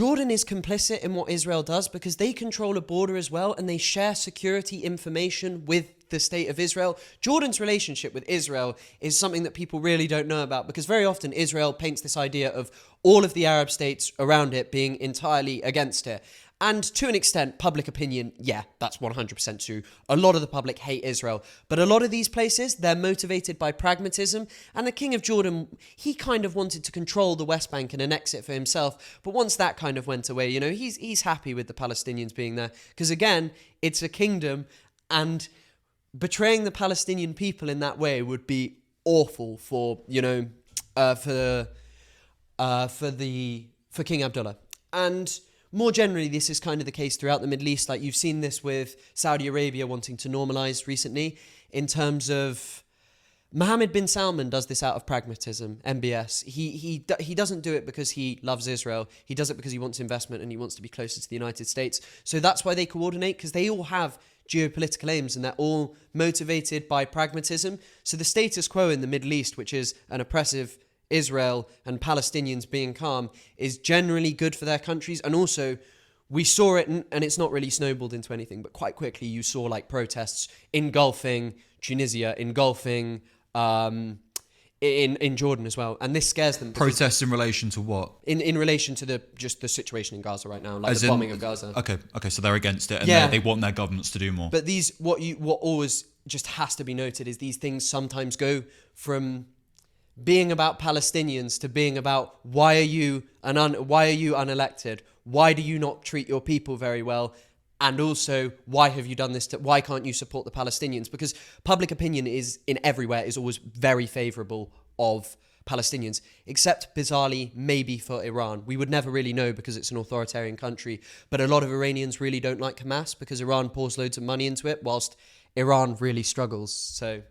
Jordan is complicit in what Israel does because they control a border as well, and they share security information with the state of Israel. Jordan's relationship with Israel is something that people really don't know about, because very often Israel paints this idea of all of the Arab states around it being entirely against it. And to an extent, public opinion, yeah, that's 100% true. A lot of the public hate Israel. But a lot of these places, they're motivated by pragmatism. And the King of Jordan, he kind of wanted to control the West Bank and annex it for himself. But once that kind of went away, he's happy with the Palestinians being there. Because again, it's a kingdom, and betraying the Palestinian people in that way would be awful for King Abdullah. And more generally, this is kind of the case throughout the Middle East. Like, you've seen this with Saudi Arabia wanting to normalize recently, in terms of Mohammed bin Salman does this out of pragmatism, MBS. He doesn't do it because he loves Israel. He does it because he wants investment and he wants to be closer to the United States. So that's why they coordinate, because they all have geopolitical aims and they're all motivated by pragmatism. So the status quo in the Middle East, which is an oppressive Israel and Palestinians being calm, is generally good for their countries. And also, we saw it, and it's not really snowballed into anything, but quite quickly you saw like protests engulfing Tunisia, engulfing in Jordan as well, and this scares them. Protests in relation to what? In relation to the situation in Gaza right now, like As the in, bombing of Gaza. Okay, so they're against it, and Yeah. they want their governments to do more. But what always just has to be noted is these things sometimes go from being about Palestinians to being about why are you unelected? Why do you not treat your people very well? And also, why have you done this? Why can't you support the Palestinians? Because public opinion is always very favourable of Palestinians, except bizarrely maybe for Iran. We would never really know because it's an authoritarian country. But a lot of Iranians really don't like Hamas because Iran pours loads of money into it, whilst Iran really struggles. So